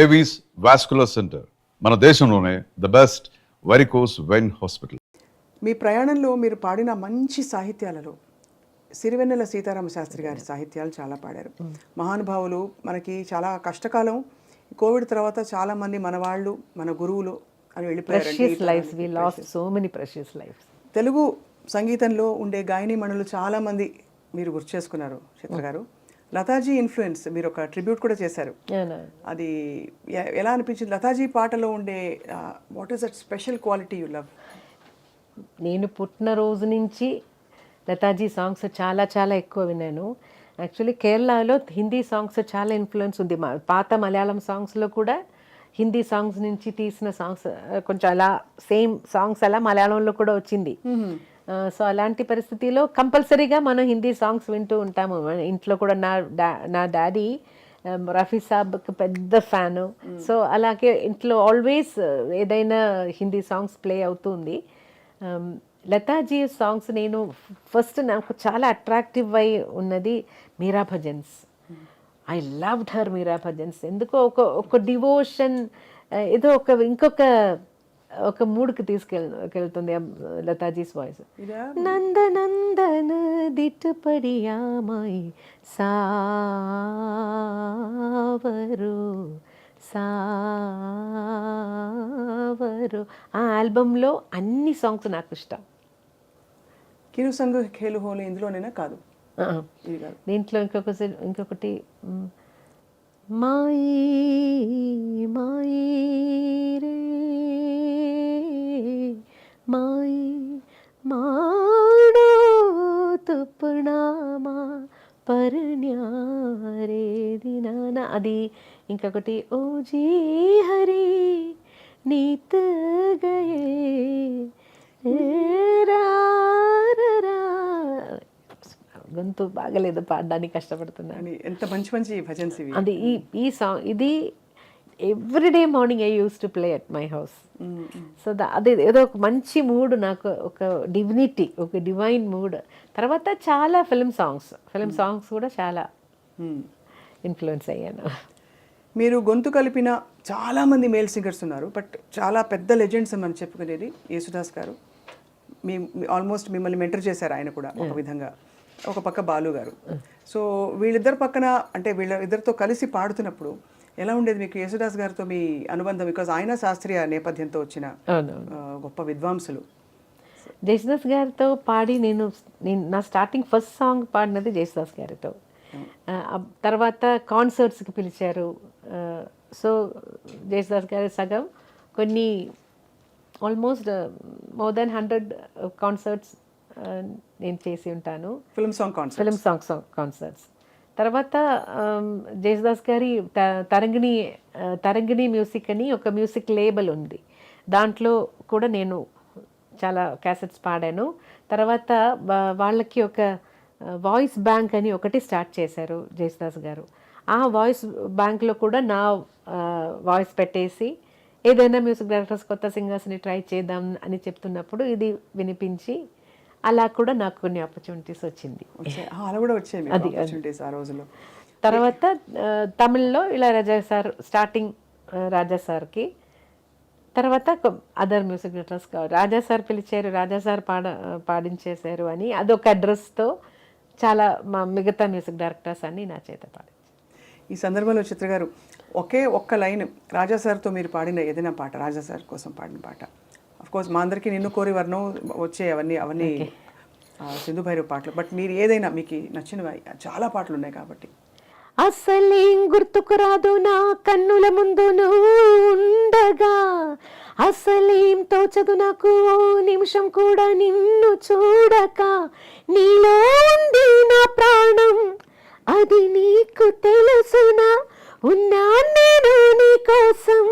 Avis vascular centre, మన దేశంలోనే the best varicose vein hospital. మీ ప్రయాణంలో మీరు పాడిన మంచి సాహిత్యాలలో సిరివెన్నెల సీతారామ శాస్త్రి గారి సాహిత్యాలు చాలా పాడారు. మహానుభావులు. మనకి చాలా కష్టకాలం. కోవిడ్ తర్వాత చాలా మంది మన వాళ్ళు, మన గురువులు అని వెళ్ళిపోయారు. తెలుగు సంగీతంలో ఉండే గాయనీమణులు చాలా మంది మీరు గుర్తు చేసుకున్నారు చిత్ర గారు. లతాజీ ఇన్ఫ్లుయెన్స్, మీరు ఒక ట్రిబ్యూట్ కూడా చేశారు. అది ఎలా అనిపించింది? లతాజీ పాటలో ఉండే what is that special quality you love? నేను పుట్టిన రోజు నుంచి లతాజీ సాంగ్స్ చాలా చాలా ఎక్కువ విన్నాను. యాక్చువల్లీ కేరళలో హిందీ సాంగ్స్ చాలా ఇన్ఫ్లుయెన్స్ ఉంది. పాత మలయాళం సాంగ్స్లో కూడా హిందీ సాంగ్స్ నుంచి తీసిన సాంగ్స్ కొంచెం అలా సేమ్ సాంగ్స్ అలా మలయాళంలో కూడా వచ్చింది. సో అలాంటి పరిస్థితిలో కంపల్సరీగా మనం హిందీ సాంగ్స్ వింటూ ఉంటాము. ఇంట్లో కూడా నా డాడీ రఫీ సాబ్కి పెద్ద ఫ్యాను. సో అలాగే ఇంట్లో ఆల్వేస్ ఏదైనా హిందీ సాంగ్స్ ప్లే అవుతుంది. లతాజీ సాంగ్స్ నేను ఫస్ట్ నాకు చాలా అట్రాక్టివ్ అయి ఉన్నది Meera bhajans. I loved her Meera bhajans. ఎందుకో ఒక డివోషన్, ఏదో ఒక మూడ్కి తీసుకెళ్తుంది లతాజీస్ వాయిస్. నందనందన దిట్టు పడియామాయి సావరు. ఆ ఆల్బంలో అన్ని సాంగ్స్ నాకు ఇష్టం. కిరు సంగ్ ఖేలు హోలీ ఇందులోనేనా? కాదు, దీంట్లో ఇంకొకటి మాయి మాయి రే మాయి మాడో తుప్పునామా పర్ణ్యారే దినానా, అది. ఇంకొకటి O G Hari neath Gaye గొంతు బాగలేదు, పాడడానికి కష్టపడుతున్నాను. ఎంత మంచి మంచి భజన్స్ ఇవి. అది ఈ సాంగ్ ఇది everyday morning I use to play at my house. So అది ఏదో ఒక మంచి మూడ్, నాకు ఒక డివినిటీ, ఒక డివైన్ మూడ్. తర్వాత చాలా ఫిల్మ్ సాంగ్స్ కూడా చాలా ఇన్ఫ్లుయెన్స్ అయ్యాను. మీరు గొంతు కలిపిన చాలామంది మేల్ సింగర్స్ ఉన్నారు, బట్ చాలా పెద్ద లెజెండ్స్ అని మనం చెప్పుకునేది యేసుదాస్ గారు. ఆల్మోస్ట్ మిమ్మల్ని మెంటర్ చేశారు ఆయన కూడా ఒక విధంగా. ఒక పక్క బాలు గారు. సో వీళ్ళిద్దరు పక్కన, అంటే వీళ్ళిద్దరితో కలిసి పాడుతున్నప్పుడు ఎలా ఉండేది మీకు యేసుదాస్ గారితో మీ అనుబంధం? బికాజ్ ఆయన శాస్త్రీయ నేపథ్యంతో వచ్చిన గొప్ప విద్వాంసులు. జేసుదాస్ గారితో పాడి నేను నా స్టార్టింగ్ ఫస్ట్ సాంగ్ పాడినది జేసుదాస్ గారితో. తర్వాత కాన్సర్ట్స్కి పిలిచారు. సో జేసుదాస్ గారి సగం కొన్ని ఆల్మోస్ట్ మోర్ దెన్ 100 కాన్సర్ట్స్ నేను చేసి ఉంటాను. Film song concerts. తర్వాత జేసుదాస్ గారి తరంగిణి మ్యూజిక్ అని ఒక మ్యూజిక్ లేబుల్ ఉంది. దాంట్లో కూడా నేను చాలా క్యాసెట్స్ పాడాను. తర్వాత వాళ్ళకి ఒక వాయిస్ బ్యాంక్ అని ఒకటి స్టార్ట్ చేశారు జేసుదాస్ గారు. ఆ వాయిస్ బ్యాంక్లో కూడా నా వాయిస్ పెట్టేసి ఏదైనా మ్యూజిక్ డైరెక్టర్స్ కొత్త సింగర్స్ని ట్రై చేద్దాం అని చెప్తున్నప్పుడు ఇది వినిపించి అలా కూడా నాకు కొన్ని ఆపర్చునిటీస్ వచ్చింది. తర్వాత తమిళ్లో ఇళయరాజా సార్, స్టార్టింగ్ రాజా సార్కి, తర్వాత అదర్ మ్యూజిక్ డైరెక్టర్స్ రాజా సార్ పిలిచారు, రాజా సార్ పాడించేశారు అని అదొక అడ్రస్తో చాలా మా మిగతా మ్యూజిక్ డైరెక్టర్స్ అన్ని నా చేత పాడించారు. ఈ సందర్భంలో చిత్ర గారు ఒక్క లైన్ రాజా సార్తో మీరు పాడిన ఏదైనా పాట, రాజా సార్ కోసం పాడిన పాట. అఫ్కోర్స్ మా అందరికీ నిన్ను కోరి వర్ణం వచ్చే అవన్నీ సింధు భైరవ్ పాటలు, బట్ మీరు ఏదైనా మీకు నచ్చినవి, చాలా పాటలు ఉన్నాయి కాబట్టి. అసలేం గుర్తుకు రాదు నా కన్నుల ముందు నువ్వు ఉండగా, అసలేం తోచదు నాకు ఓ నిమిషం కూడా నిన్ను చూడక, నీలో ఉంది నా ప్రాణం అది నీకు తెలుసునా, ఉన్నా నేను నీ కోసం,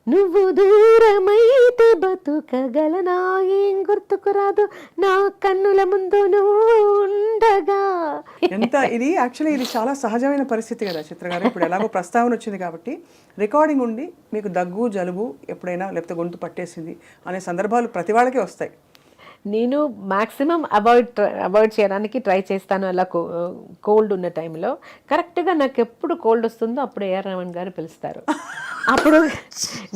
నువ్వు దూరమైతే బతుకగలనా, ఏం గుర్తుకు రాదు నా కన్నుల ముందు నువ్వు ఉండగా. ఎంత ఇది యాక్చువల్లీ ఇది చాలా సహజమైన పరిస్థితి కదా చిత్ర గారు. ఇప్పుడు ఎలాగో ప్రస్తావన వచ్చింది కాబట్టి రికార్డింగ్ ఉండి మీకు దగ్గు జలుబు ఎప్పుడైనా లేకపోతే గొంతు పట్టేసింది అనే సందర్భాలు ప్రతి వాళ్ళకే వస్తాయి. నేను మ్యాక్సిమం అవాయిడ్ చేయడానికి ట్రై చేస్తాను. అలా కోల్డ్ ఉన్న టైంలో కరెక్ట్గా నాకు ఎప్పుడు కోల్డ్ వస్తుందో అప్పుడు ఏఆర్ రెహమాన్ గారు పిలుస్తారు. అప్పుడు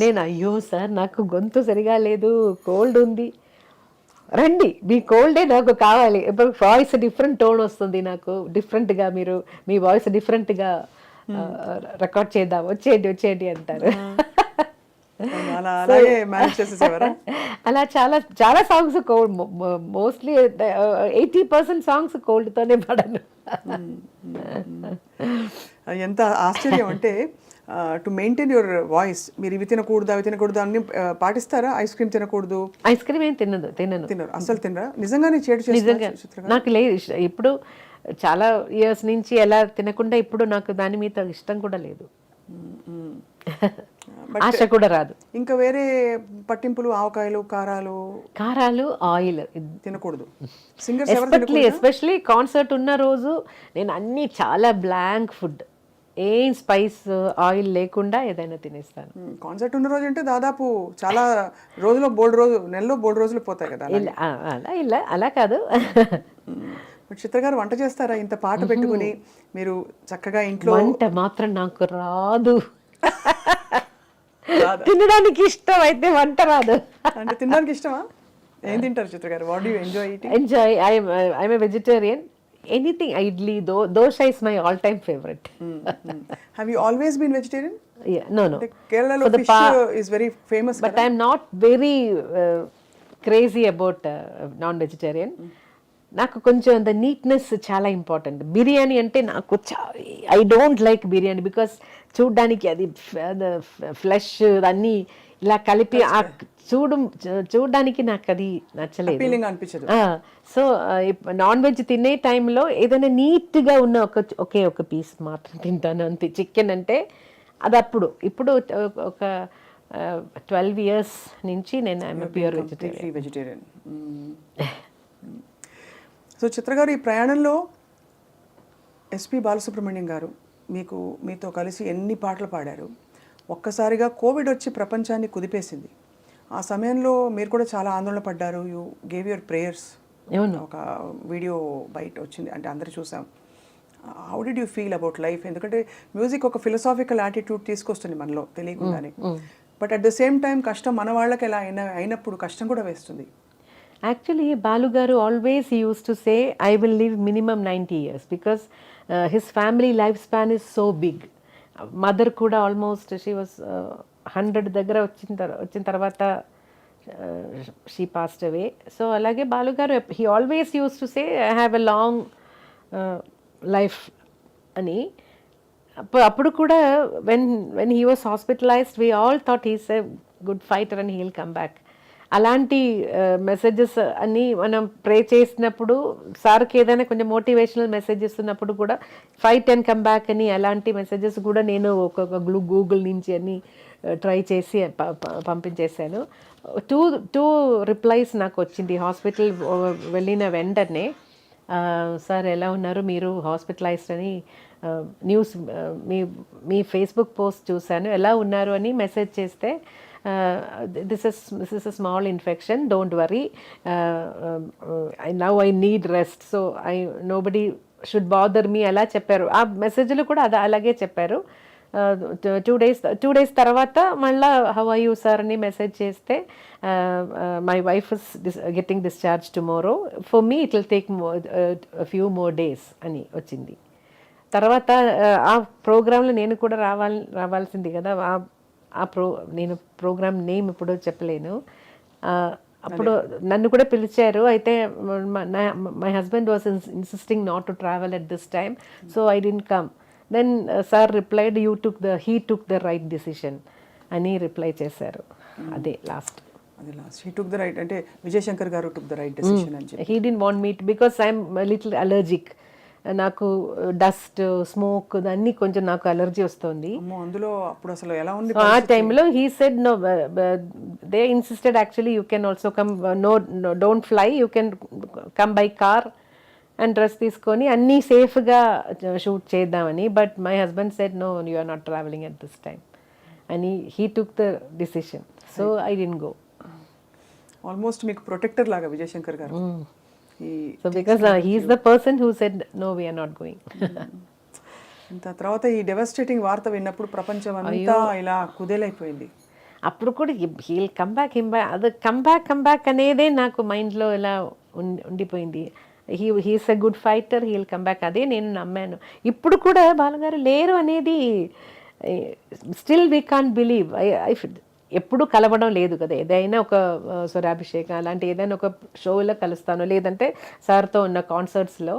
నేను అయ్యో సార్ నాకు గొంతు సరిగా లేదు, కోల్డ్ ఉంది, రండి మీ కోల్డే నాకు కావాలి, ఇప్పుడు వాయిస్ డిఫరెంట్ టోన్ వస్తుంది నాకు డిఫరెంట్గా, మీరు మీ వాయిస్ డిఫరెంట్గా రికార్డ్ చేద్దాం, వచ్చేయండి అంటారు. అలా అలాగే మేనేజ్ చేసేసేవారా? అలా చాలా చాలా సాంగ్స్ కోల్డ్, మోస్ట్లీ 80% సాంగ్స్ కోల్డ్తోనే పాడాను. ఎంత ఆశ్చర్యం అంటే టు మెయింటైన్ యువర్ వాయిస్, మీరు ఇవి తినకూడదు అవి తినకూడదు అన్ని పాటిస్తారా? ఐస్ క్రీమ్ తినకూడదు, ఐస్ క్రీమ్ ఏం తినను. తినరు, అసలు తినరా? నిజంగానే చేడు నిజంగా చేస్తారు. నాకు లేదు ఇప్పుడు చాలా ఇయర్స్ నుంచి ఎలా తినకుండా ఇప్పుడు నాకు దాని మీద ఇష్టం కూడా లేదు, ఆశ కూడా రాదు. ఇంకా వేరే పట్టింపులు, ఆవకాయలు, కారాలు, ఆయిల్ తినకూడదు. సింగర్స్ ఎస్పెషలీ కాన్సర్ట్ ఉన్న రోజు నేను అన్ని చాలా బ్లాంక్ ఫుడ్, ఏం స్పైస్ ఆయిల్ లేకుండా ఏదైనా తినేస్తాను. కాన్సర్ట్ ఉన్న రోజు అంటే దాదాపు చాలా నెలలో బోల్డ్ రోజులు పోతాయి కదా. అలా కాదు. చిత్ర గారు వంట చేస్తారా? ఇంత పాట పెట్టుకుని మీరు చక్కగా ఇంట్లో. వంట మాత్రం నాకు రాదు, తినడానికి ఇష్టం అయితే వంట రాదు. అంటే తినడానికి ఇష్టమా? ఏం తింటారు చిత్ర గారు? What do you enjoy eating? I'm a vegetarian. Anything, idli, dosa is my all time favourite. Have you always been vegetarian? Yeah, no. Kerala fish is very famous. But I'm not very crazy about non-vegetarian. నాకు కొంచెం the neatness చాలా important. Biryani అంటే నాకు I don't like biryani because చూడ్డానికి అది flesh అన్నీ ఇలా కలిపి చూడడానికి నాకు అది నచ్చలేదు. సో నాన్ వెజ్ తినే టైంలో ఏదైనా నీట్గా ఉన్న ఒక పీస్ మాత్రం తింటాను అంతే. చికెన్ అంటే అది ఇప్పుడు ఒక 12 years నుంచి నేను ఐఎమ్ ప్యూర్ వెజిటేరియన్. సో చిత్ర గారు, ఈ ప్రయాణంలో ఎస్పి బాలసుబ్రహ్మణ్యం గారు మీతో కలిసి ఎన్ని పాటలు పాడారు. ఒక్కసారిగా కోవిడ్ వచ్చి ప్రపంచాన్ని కుదిపేసింది. ఆ సమయంలో మీరు కూడా చాలా ఆందోళన పడ్డారు. You gave your prayers. ఒక వీడియో బయట వచ్చింది, అంటే అందరూ చూసాం. How did you feel about life? ఎందుకంటే మ్యూజిక్ ఒక ఫిలసాఫికల్ యాటిట్యూడ్ తీసుకొస్తుంది మనలో తెలియకుండానే. But at the same time కష్టం మన వాళ్ళకి ఎలా అయినప్పుడు కష్టం కూడా వేస్తుంది. Actually, Balu garu always he used to say, I will live minimum 90 years because his family lifespan is so big. Mother kuda almost, she was 100 దగ్గర వచ్చిన తర్వాత she passed away. So alage Balu garu, he always used to say, I have a long life ani. అప్పుడు కూడా when he was hospitalized, we all thought he's a good fighter and he'll come back. అలాంటి messages అన్నీ మనం ప్రే చేసినప్పుడు, సార్కి ఏదైనా కొంచెం motivational message ఇస్తున్నప్పుడు కూడా ఫైట్ అండ్ కమ్ బ్యాక్ అని అలాంటి మెసేజెస్ కూడా నేను ఒక గూగుల్ నుంచి అన్ని ట్రై చేసి పంపించేశాను. టూ రిప్లైస్ నాకు వచ్చింది హాస్పిటల్ వెళ్ళిన వెంటనే. సార్ ఎలా ఉన్నారు, మీరు హాస్పిటలైజ్డ్ అని న్యూస్ మీ ఫేస్బుక్ పోస్ట్ చూశాను, ఎలా ఉన్నారు అని మెసేజ్ చేస్తే, this is a small infection, don't worry, now I need rest, so nobody should bother me అలా చెప్పారు. ఆ మెసేజ్లో కూడా అలాగే చెప్పారు. 2 days తర్వాత మళ్ళీ హౌ ఆర్ యూ సార్ అని మెసేజ్ చేస్తే, my wife is getting discharge tomorrow, for me it will take few more days అని వచ్చింది. తర్వాత ఆ ప్రోగ్రాంలో నేను కూడా రావాల్సింది కదా. నేను ప్రోగ్రామ్ నేమ్ ఇప్పుడు చెప్పలేను. అప్పుడు నన్ను కూడా పిలిచారు. అయితే my husband was insisting not to travel at this time, so I didn't come. Then sir replied, he took the right decision అని రిప్లై చేశారు. అదే last. He took the right అంటే విజయశంకర్ గారు టుక్ ద రైట్ డిసిషన్ అని చెప్పి. He didn't want me because I'm little allergic. నాకు dust, smoke అన్నీ కొంచెం నాకు అలర్జీ వస్తుంది. అందులో అప్పుడు అసలు ఎలా ఉంది ఆ టైంలో he said no, they insisted actually you can also come, don't fly, you can come by car and dress తీసుకొని అన్నీ సేఫ్గా షూట్ చేద్దామని. But my husband said no, you are not travelling at this time అని he took the decision. So I didn't go. Almost మీకు protector లాగా విజయశంకర్ గారు. So because he is the person who said no, we are not going. అంత తర్వాత ఈ devastating వార్త విన్నప్పుడు ప్రపంచం అంతా ఇలా కుదేలైపోయింది. అప్పుడు కూడా హీల్ కమ్బ్యాక్ అది కమ్బ్యాక్ అనేదే నాకు మైండ్లో ఇలా ఉండిపోయింది. He's a good fighter, he'll come back, అదే నేను నమ్మాను. ఇప్పుడు కూడా బాలుగారు లేరు అనేది స్టిల్ వీ కాంట్ బిలీవ్. ఎప్పుడు కలవడం లేదు కదా, ఏదైనా ఒక స్వరాభిషేకం అలాంటి ఏదైనా ఒక షోలో కలుస్తాను, లేదంటే సార్తో ఉన్న కాన్సర్ట్స్లో.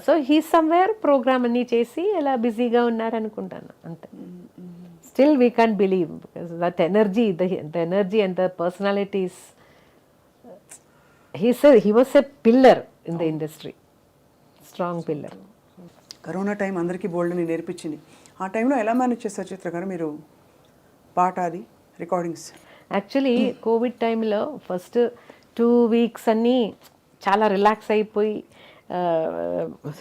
సో హీ సమ్వేర్ ప్రోగ్రామ్ అన్నీ చేసి అలా బిజీగా ఉన్నారనుకుంటాను అంతే. Still we can't believe because that energy, the energy and the personalities. He was a pillar in the industry, strong pillar. Corona time అందరికీ బోల్డ్ని నేర్పించింది. ఆ టైంలో ఎలా మేనేజ్ చేస్తారు చిత్ర గారు మీరు పాట అది రికార్డింగ్స్? యాక్చువల్లీ కోవిడ్ టైంలో ఫస్ట్ 2 weeks అన్నీ చాలా రిలాక్స్ అయిపోయి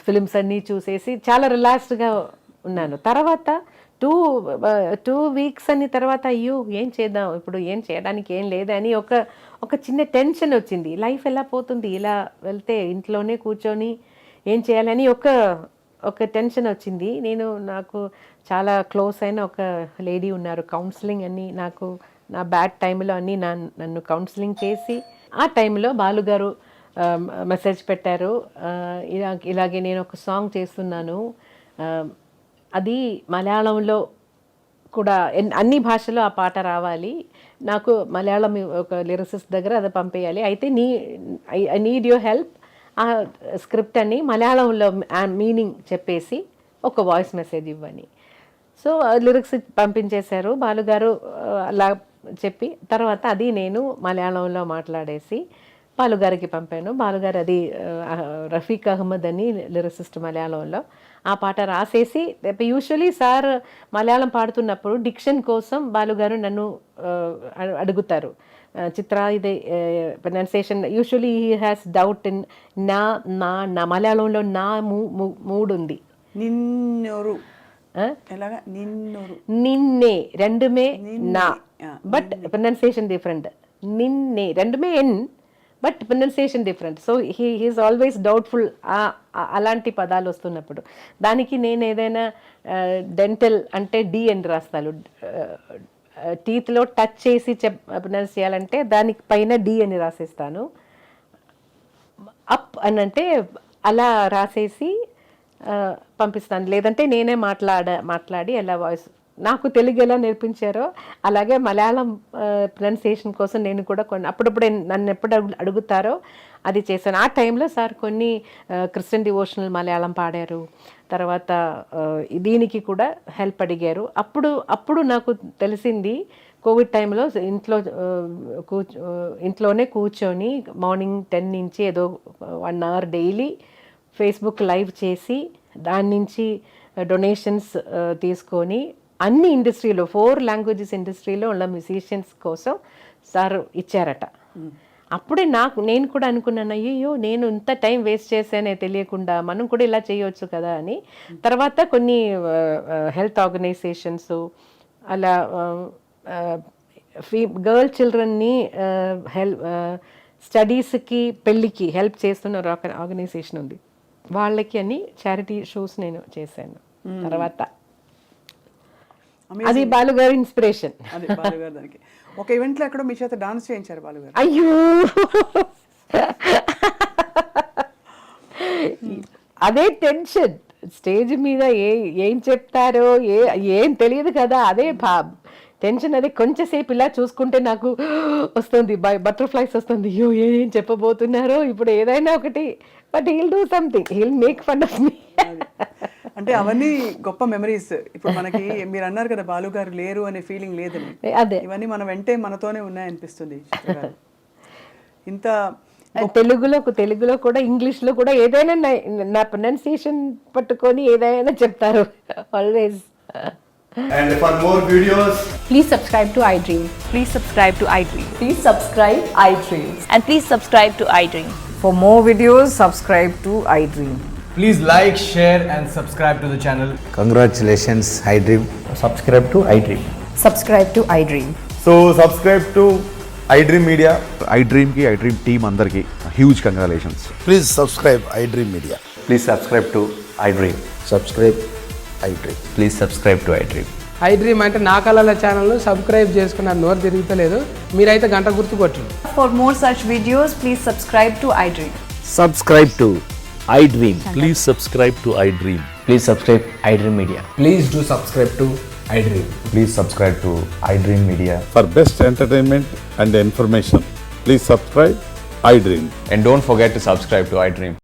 ఫిలిమ్స్ అన్నీ చూసేసి చాలా రిలాక్స్డ్గా ఉన్నాను. తర్వాత 2 weeks అని తర్వాత అయ్యో ఏం చేద్దాం, ఇప్పుడు ఏం చేయడానికి ఏం లేదని ఒక చిన్న టెన్షన్ వచ్చింది. లైఫ్ ఎలా పోతుంది ఇలా వెళ్తే, ఇంట్లోనే కూర్చొని ఏం చేయాలని ఒక టెన్షన్ వచ్చింది. నాకు చాలా క్లోజ్ అయిన ఒక లేడీ ఉన్నారు, కౌన్సిలింగ్ అని నాకు నా బ్యాడ్ టైంలో అన్నీ నన్ను కౌన్సిలింగ్ చేసి, ఆ టైంలో బాలుగారు మెసేజ్ పెట్టారు, ఇలాగే నేను ఒక సాంగ్ చేస్తున్నాను, అది మలయాళంలో కూడా అన్ని భాషలో ఆ పాట రావాలి, నాకు మలయాళం ఒక లిరిసిస్ట్ దగ్గర అది పంపేయాలి, అయితే ఐ నీడ్ యువర్ హెల్ప్, ఆ స్క్రిప్ట్ అని మలయాళంలో మీనింగ్ చెప్పేసి ఒక వాయిస్ మెసేజ్ ఇవ్వని. సో లిరిక్స్ పంపించేశారు బాలుగారు. అలా చెప్పి తర్వాత అది నేను మలయాళంలో మాట్లాడేసి బాలుగారికి పంపాను. బాలుగారు అది రఫీక్ అహ్మద్ అని లిరిసిస్ట్ మలయాళంలో ఆ పాట రాసేసి, యూజువలీ సార్ మలయాళం పాడుతున్నప్పుడు డిక్షన్ కోసం బాలుగారు నన్ను అడుగుతారు, చిత్ర ఇది pronunciation, usually he has doubt in నా మలయాళంలో నా మూడు ఉంది, నిన్నోరు నిన్నే రెండుమే నా, బట్ ప్రొనౌన్సియేషన్ డిఫరెంట్. నిన్నే రెండుమే ఎన్, but pronunciation different. So he is always doubtful అలాంటి పదాలు వస్తున్నప్పుడు. దానికి నేను ఏదైనా డెంటల్ అంటే డి అని రాస్తాను, టీత్లో టచ్ చేసి ప్రొనౌన్స్ చేయాలంటే దానికి పైన డి అని రాసేస్తాను. అప్ అని అంటే అలా రాసేసి పంపిస్తాను, లేదంటే నేనే మాట్లాడి అలా వాయిస్. నాకు తెలుగు ఎలా నేర్పించారో అలాగే మలయాళం ప్రొనౌన్సియేషన్ కోసం నేను కూడా అప్పుడప్పుడు నన్ను ఎప్పుడు అడుగుతారో అది చేశాను. ఆ టైంలో సార్ కొన్ని క్రిస్టియన్ డివోషనల్ మలయాళం పాడారు, తర్వాత దీనికి కూడా హెల్ప్ అడిగారు. అప్పుడు నాకు తెలిసింది, కోవిడ్ టైంలో ఇంట్లోనే కూర్చొని మార్నింగ్ 10 నుంచి ఏదో 1 hour డైలీ ఫేస్బుక్ లైవ్ చేసి దాని నుంచి డొనేషన్స్ తీసుకొని అన్ని ఇండస్ట్రీలో 4 languages ఇండస్ట్రీలో ఉన్న మ్యూజిషియన్స్ కోసం సార్ ఇచ్చారట. అప్పుడే నేను కూడా అనుకున్నాను, అయ్యో నేను ఇంత టైం వేస్ట్ చేశానే తెలియకుండా, మనం కూడా ఇలా చేయవచ్చు కదా అని. తర్వాత కొన్ని హెల్త్ ఆర్గనైజేషన్స్ అలా గర్ల్ చిల్డ్రన్ని స్టడీస్కి పెళ్ళికి హెల్ప్ చేస్తున్న ఆర్గనైజేషన్ ఉంది, వాళ్ళకి అని చారిటీ షోస్ నేను చేశాను. తర్వాత అది బాలుగారు ఇన్స్పిరేషన్. ఒక ఈవెంట్లో ఎక్కడో మీ చేత డాన్స్ చేయించారు బాలుగారు. అయ్యో అదే టెన్షన్, స్టేజ్ మీద ఏం చెప్తారో ఏం తెలియదు కదా, అదే టెన్షన్. అదే కొంచెంసేపు ఇలా చూసుకుంటే నాకు వస్తుంది, బటర్ఫ్లైస్ వస్తుంది, అయ్యో ఏం చెప్పబోతున్నారో ఇప్పుడు ఏదైనా ఒకటి, but he'll do something, he'll make fun of me. అంటే అవన్నీ గొప్ప మెమరీస్. ఇప్పుడు మనకి మీరు అన్నారు కదా బాలుగారు లేరు అనే ఫీలింగ్ లేదని, అదే ఇవన్నీ మనం వెంటే మనతోనే ఉన్నాయనిపిస్తుంది. ఇంత తెలుగులో కూడా ఇంగ్లీష్లో కూడా ఏదైనా నా ప్రొనౌన్సియేషన్ పట్టుకొని ఏదైనా చెప్తారు always. And for more videos, please subscribe to iDream. Please subscribe to iDream. Please subscribe iDream. And please subscribe to iDream. For more videos, subscribe to iDream. please like, share and subscribe to the channel. Congratulations, iDream. Subscribe to iDream. Subscribe to iDream. So subscribe to iDream Media. iDream team andarki huge congratulations. Please subscribe iDream Media. Please subscribe to iDream. Subscribe iDream. Please subscribe to iDream. I dream అంటే నా కళల ఛానల్ను subscribe చేసుకున్న నోరు తిరుగుతలేదు, మీరైతే గంట గుర్తు కొట్టండి. For more such videos, please subscribe to iDream. Subscribe to iDream. Please subscribe to iDream. Please subscribe iDream Media. Please do subscribe to iDream. Please subscribe to iDream Media. For best entertainment and information, please subscribe iDream. And don't forget to subscribe to iDream.